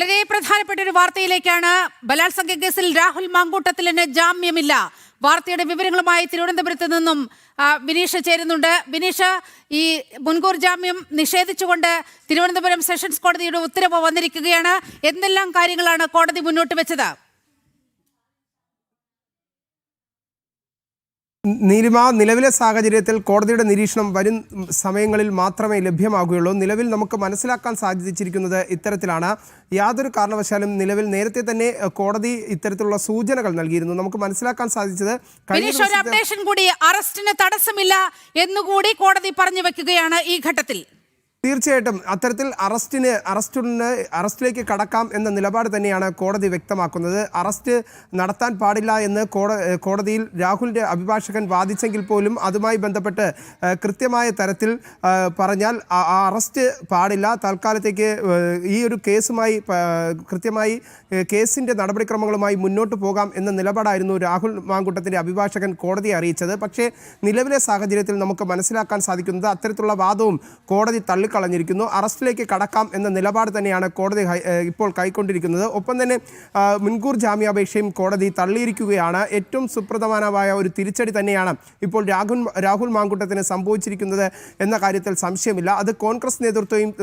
വളരെ പ്രധാനപ്പെട്ട ഒരു വാർത്തയിലേക്കാണ്. ബലാത്സംഗ കേസിൽ രാഹുൽ മാങ്കൂട്ടത്തിലിന് ജാമ്യമില്ല. വാർത്തയുടെ വിവരങ്ങളുമായി തിരുവനന്തപുരത്ത് നിന്നും ബിനീഷ് ചേരുന്നുണ്ട്. ബിനീഷ്, ഈ മുൻകൂർ ജാമ്യം നിഷേധിച്ചുകൊണ്ട് തിരുവനന്തപുരം സെഷൻസ് കോടതിയുടെ ഉത്തരവ് വന്നിരിക്കുകയാണ്. എന്തെല്ലാം കാര്യങ്ങളാണ് കോടതി മുന്നോട്ട് വെച്ചത്? നീലിമ, നിലവിലെ സാഹചര്യത്തിൽ കോടതിയുടെ നിരീക്ഷണം വരും സമയങ്ങളിൽ മാത്രമേ ലഭ്യമാകുകയുള്ളൂ. നിലവിൽ നമുക്ക് മനസ്സിലാക്കാൻ സാധിച്ചിരിക്കുന്നത് ഇത്തരത്തിലാണ്. യാതൊരു കാരണവശാലും നിലവിൽ നേരത്തെ തന്നെ കോടതി ഇത്തരത്തിലുള്ള സൂചനകൾ നൽകിയിരുന്നു. നമുക്ക് മനസ്സിലാക്കാൻ സാധിച്ചത് ഒരു അപ്ഡേഷൻ കൂടി, അറസ്റ്റിന് തടസ്സമില്ല എന്നുകൂടി കോടതി പറഞ്ഞു വെക്കുകയാണ് ഈ ഘട്ടത്തിൽ. തീർച്ചയായിട്ടും അത്തരത്തിൽ അറസ്റ്റിലേക്ക് കടക്കാം എന്ന നിലപാട് തന്നെയാണ് കോടതി വ്യക്തമാക്കുന്നത്. അറസ്റ്റ് നടത്താൻ പാടില്ല എന്ന് കോടതിയിൽ രാഹുലിൻ്റെ അഭിഭാഷകൻ വാദിച്ചെങ്കിൽ പോലും അതുമായി ബന്ധപ്പെട്ട് കൃത്യമായ തരത്തിൽ പറഞ്ഞാൽ അറസ്റ്റ് പാടില്ല, തൽക്കാലത്തേക്ക് ഈ ഒരു കേസുമായി കൃത്യമായി കേസിൻ്റെ നടപടിക്രമങ്ങളുമായി മുന്നോട്ട് പോകാം എന്ന നിലപാടായിരുന്നു രാഹുൽ മാങ്കൂട്ടത്തിൻ്റെ അഭിഭാഷകൻ കോടതിയെ അറിയിച്ചത്. പക്ഷേ നിലവിലെ സാഹചര്യത്തിൽ നമുക്ക് മനസ്സിലാക്കാൻ സാധിക്കുന്നത് അത്തരത്തിലുള്ള വാദവും കോടതി കളഞ്ഞിരിക്കുന്നു. അറസ്റ്റിലേക്ക് കടക്കാം എന്ന നിലപാട് തന്നെയാണ് കോടതി ഇപ്പോൾ കൈക്കൊണ്ടിരിക്കുന്നത്. ഒപ്പം തന്നെ മുൻകൂർ ജാമ്യാപേക്ഷയും കോടതി തള്ളിയിരിക്കുകയാണ്. ഏറ്റവും സുപ്രധാനമായ ഒരു തിരിച്ചടി തന്നെയാണ് ഇപ്പോൾ രാഹുൽ മാങ്കൂട്ടത്തിന് സംഭവിച്ചിരിക്കുന്നത് എന്ന കാര്യത്തിൽ സംശയമില്ല. അത് കോൺഗ്രസ്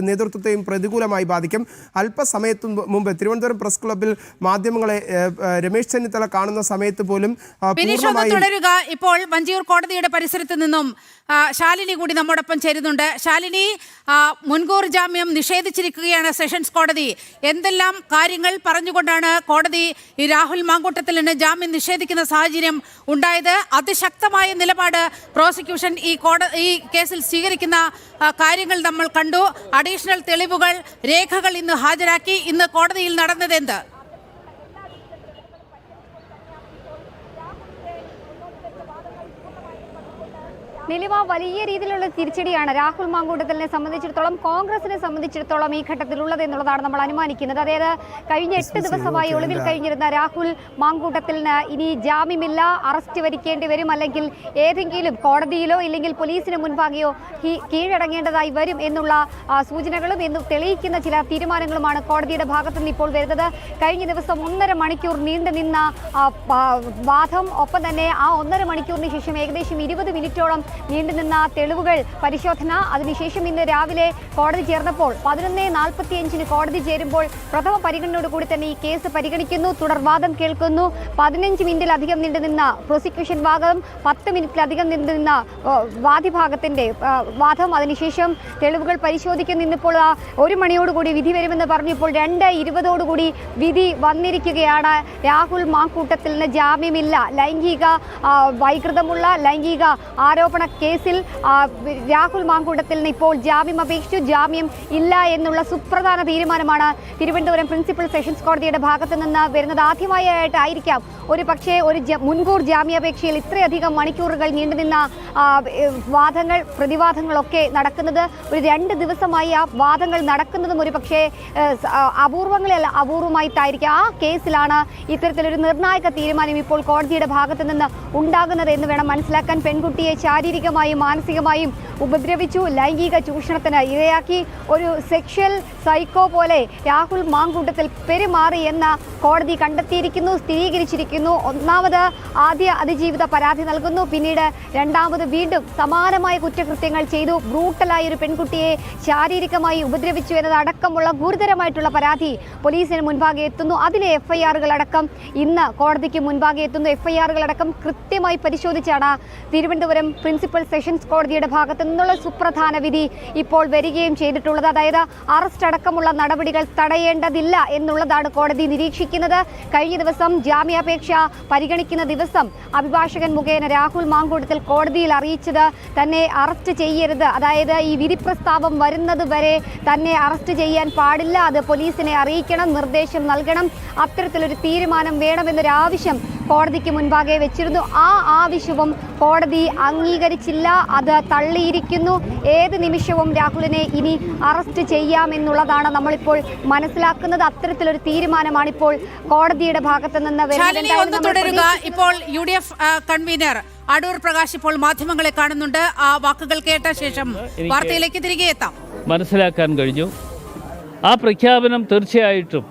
നേതൃത്വത്തെയും പ്രതികൂലമായി ബാധിക്കും. അല്പസമയത്തു മുമ്പ് തിരുവനന്തപുരം പ്രസ് ക്ലബ്ബിൽ മാധ്യമങ്ങളെ രമേശ് ചെന്നിത്തല കാണുന്ന സമയത്ത് പോലും തുടരുക. ഇപ്പോൾ വഞ്ചിയൂർ കോടതിയുടെ പരിസരത്ത് നിന്നും ശാലിനി കൂടി നമ്മോടൊപ്പം ചേരുന്നുണ്ട്. ശാലിനി, മുൻകൂർ ജാമ്യം നിഷേധിച്ചിരിക്കുകയാണ് സെഷൻസ് കോടതി. എന്തെല്ലാം കാര്യങ്ങൾ പറഞ്ഞുകൊണ്ടാണ് കോടതി ഈ രാഹുൽ മാങ്കൂട്ടത്തിലിന് ജാമ്യം നിഷേധിക്കുന്ന സാഹചര്യം ഉണ്ടായത്? അതിശക്തമായ നിലപാട് പ്രോസിക്യൂഷൻ ഈ കേസിൽ സ്വീകരിക്കുന്ന കാര്യങ്ങൾ നമ്മൾ കണ്ടു. അഡീഷണൽ തെളിവുകൾ, രേഖകൾ ഇന്ന് ഹാജരാക്കി. ഇന്ന് കോടതിയിൽ നടന്നതെന്ത്? നിലിമ, വലിയ രീതിയിലുള്ള തിരിച്ചടിയാണ് രാഹുൽ മാങ്കൂട്ടത്തിലിനെ സംബന്ധിച്ചിടത്തോളം, കോൺഗ്രസിനെ സംബന്ധിച്ചിടത്തോളം ഈ ഘട്ടത്തിലുള്ളത് എന്നുള്ളതാണ് നമ്മൾ അനുമാനിക്കുന്നത്. അതായത് കഴിഞ്ഞ 8 ദിവസമായി ഒളിവിൽ കഴിഞ്ഞിരുന്ന രാഹുൽ മാങ്കൂട്ടത്തിലിന് ഇനി ജാമ്യമില്ല, അറസ്റ്റ് വരിക്കേണ്ടി വരും, അല്ലെങ്കിൽ ഏതെങ്കിലും കോടതിയിലോ ഇല്ലെങ്കിൽ പോലീസിന് മുൻപാകെയോ കീഴടങ്ങേണ്ടതായി വരും എന്നുള്ള സൂചനകളും എന്ന് തെളിയിക്കുന്ന ചില തീരുമാനങ്ങളുമാണ് കോടതിയുടെ ഭാഗത്തുനിന്ന് ഇപ്പോൾ വരുന്നത്. കഴിഞ്ഞ ദിവസം 1.5 മണിക്കൂർ നീണ്ടുനിന്ന വാദം, ഒപ്പം തന്നെ ആ 1.5 മണിക്കൂറിന് ശേഷം ഏകദേശം 20 മിനിറ്റോളം നീണ്ടുനിന്ന തെളിവുകൾ പരിശോധന, അതിനുശേഷം ഇന്ന് രാവിലെ കോടതി ചേർന്നപ്പോൾ 11:45 കോടതി ചേരുമ്പോൾ പ്രഥമ പരിഗണനയോടുകൂടി തന്നെ ഈ കേസ് പരിഗണിക്കുന്നു. തുടർവാദം കേൾക്കുന്നു. 15 മിനിറ്റിലധികം നീണ്ടുനിന്ന പ്രോസിക്യൂഷൻ ഭാഗം, 10 മിനിറ്റിലധികം നീണ്ടുനിന്ന വാദിഭാഗത്തിന്റെ വാദം, അതിനുശേഷം തെളിവുകൾ പരിശോധിക്കുന്നു. ഇന്നിപ്പോൾ 1 മണിയോടുകൂടി വിധി വരുമെന്ന് പറഞ്ഞു. ഇപ്പോൾ 2:20 വിധി വന്നിരിക്കുകയാണ്. രാഹുൽ മാങ്കൂട്ടത്തിലിന് ജാമ്യമില്ല. ലൈംഗിക വൈകൃതമുള്ള ലൈംഗിക ആരോപണ കേസിൽ രാഹുൽ മാങ്കൂട്ടത്തിലിന് ഇപ്പോൾ ജാമ്യം അപേക്ഷിച്ചു. ജാമ്യം ഇല്ല എന്നുള്ള സുപ്രധാന തീരുമാനമാണ് തിരുവനന്തപുരം പ്രിൻസിപ്പൽ സെഷൻസ് കോടതിയുടെ ഭാഗത്തു നിന്ന് വരുന്നത്. ആദ്യമായിട്ടായിരിക്കാം ഒരു പക്ഷേ ഒരു മുൻകൂർ ജാമ്യാപേക്ഷയിൽ ഇത്രയധികം മണിക്കൂറുകൾ നീണ്ടുനിന്ന വാദങ്ങൾ, പ്രതിവാദങ്ങളൊക്കെ നടക്കുന്നത്. ഒരു 2 ദിവസമായി ആ വാദങ്ങൾ നടക്കുന്നതും ഒരു പക്ഷേ അപൂർവങ്ങളല്ല, അപൂർവമായിട്ടായിരിക്കും. ആ കേസിലാണ് ഇത്തരത്തിലൊരു നിർണായക തീരുമാനം ഇപ്പോൾ കോടതിയുടെ ഭാഗത്തു നിന്ന് ഉണ്ടാകുന്നത് എന്ന് വേണം മനസ്സിലാക്കാൻ. പെൺകുട്ടിയെ ശാരീരികമായും മാനസികമായും ഉപദ്രവിച്ചു, ലൈംഗിക ചൂഷണത്തിന് ഇരയാക്കി, ഒരു സെക്ഷൽ സൈക്കോ പോലെ രാഹുൽ മാങ്കൂട്ടത്തിൽ പെരുമാറി എന്ന് കോടതി കണ്ടെത്തിയിരിക്കുന്നു, സ്ഥിരീകരിച്ചിരിക്കുന്നു. ഒന്നാമത് ആദ്യ അതിജീവിത പരാതി നൽകുന്നു, പിന്നീട് രണ്ടാമത് വീണ്ടും സമാനമായ കുറ്റകൃത്യങ്ങൾ ചെയ്തു, ബ്രൂട്ടലായ ഒരു പെൺകുട്ടിയെ ശാരീരികമായി ഉപദ്രവിച്ചു എന്നതടക്കമുള്ള ഗുരുതരമായിട്ടുള്ള പരാതി പോലീസിന് മുൻപാകെ എത്തുന്നു. അതിലെ FIR-കളടക്കം ഇന്ന് കോടതിക്ക് മുൻപാകെ എത്തുന്നു. FIR-കളടക്കം കൃത്യമായി പരിശോധിച്ചാണ് തിരുവനന്തപുരം പ്രിൻസിപ്പൽ സെഷൻസ് കോടതിയുടെ ഭാഗത്തു നിന്നുള്ള സുപ്രധാന വിധി ഇപ്പോൾ വരികയും ചെയ്തിട്ടുള്ളത്. അതായത് അറസ്റ്റ് അടക്കമുള്ള നടപടികൾ തടയേണ്ടതില്ല എന്നുള്ളതാണ് കോടതി നിരീക്ഷിക്കുന്നത്. കഴിഞ്ഞ ദിവസം ജാമ്യാപേക്ഷ പരിഗണിക്കുന്ന ദിവസം അഭിഭാഷകൻ മുഖേന രാഹുൽ മാങ്കൂട്ടത്തിൽ കോടതിയിൽ അറിയിച്ചത് തന്നെ അറസ്റ്റ് ചെയ്യരുത്, അതായത് ഈ വിധി പ്രസ്താവം വരുന്നത് വരെ തന്നെ അറസ്റ്റ് ചെയ്യാൻ പാടില്ല, അത് പോലീസിനെ അറിയിക്കണം, നിർദ്ദേശം നൽകണം, അത്തരത്തിലൊരു തീരുമാനം വേണമെന്നൊരു ആവശ്യം കോടതിക്ക് മുൻപാകെ വെച്ചിരുന്നു. ആ ആവശ്യവും കോടതി അംഗീകരിച്ചില്ല, അത് തള്ളിയിരിക്കുന്നു. ഏത് നിമിഷവും രാഹുലിനെ ഇനി അറസ്റ്റ് ചെയ്യാമെന്നുള്ളതാണ് നമ്മളിപ്പോൾ മനസ്സിലാക്കുന്നത്. അത്തരത്തിലൊരു തീരുമാനമാണ് ഇപ്പോൾ കോടതിയുടെ ഭാഗത്ത് നിന്ന് വരുന്നത്. ഇപ്പോൾ UDF കൺവീനർ അടൂർ പ്രകാശ് ഇപ്പോൾ മാധ്യമങ്ങളെ കാണുന്നുണ്ട്. ആ വാക്കുകൾ കേട്ട ശേഷം വാർത്തയിലേക്ക് തിരികെ എത്താം. മനസ്സിലാക്കാൻ കഴിഞ്ഞു ആ പ്രഖ്യാപനം തീർച്ചയായിട്ടും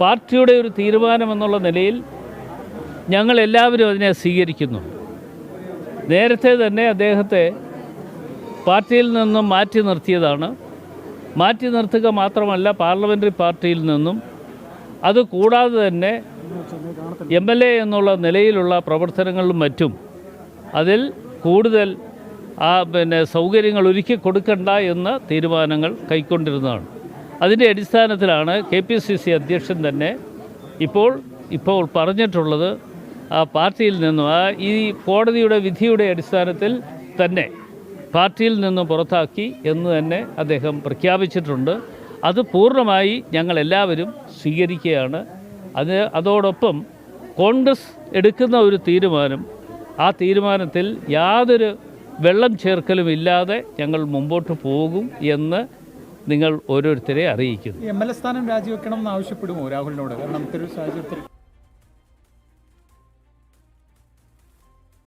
പാർട്ടിയുടെ ഒരു തീരുമാനമെന്നുള്ള നിലയിൽ ഞങ്ങളെല്ലാവരും അതിനെ സ്വീകരിക്കുന്നു. നേരത്തെ തന്നെ അദ്ദേഹത്തെ പാർട്ടിയിൽ നിന്നും മാറ്റി നിർത്തിയതാണ്. മാറ്റി നിർത്തുക മാത്രമല്ല, പാർലമെൻ്ററി പാർട്ടിയിൽ നിന്നും അതുകൂടാതെ തന്നെ MLA എന്നുള്ള നിലയിലുള്ള പ്രവർത്തനങ്ങളിലും മറ്റും അതിൽ കൂടുതൽ സൗകര്യങ്ങൾ ഒരുക്കി കൊടുക്കണ്ട എന്ന തീരുമാനങ്ങൾ കൈക്കൊണ്ടിരുന്നതാണ്. അതിൻ്റെ അടിസ്ഥാനത്തിലാണ് KPCC അധ്യക്ഷൻ തന്നെ ഇപ്പോൾ പറഞ്ഞിട്ടുള്ളത് ആ പാർട്ടിയിൽ നിന്നും ഈ കോടതിയുടെ വിധിയുടെ അടിസ്ഥാനത്തിൽ തന്നെ പാർട്ടിയിൽ നിന്നും പുറത്താക്കി എന്ന് തന്നെ അദ്ദേഹം പ്രഖ്യാപിച്ചിട്ടുണ്ട്. അത് പൂർണ്ണമായി ഞങ്ങളെല്ലാവരും സ്വീകരിക്കുകയാണ്. അതോടൊപ്പം കോൺഗ്രസ് എടുക്കുന്ന ഒരു തീരുമാനം, ആ തീരുമാനത്തിൽ യാതൊരു വെള്ളം ചേർക്കലും ഇല്ലാതെ ഞങ്ങൾ മുമ്പോട്ട് പോകും എന്ന് നിങ്ങൾ ഓരോരുത്തരെ അറിയിക്കുന്നു. MLA സ്ഥാനം രാജിവെക്കണം എന്ന് ആവശ്യപ്പെടുമോ രാഹുലിനോട്? കാരണം ഇത്തരം സാഹചര്യത്തിൽ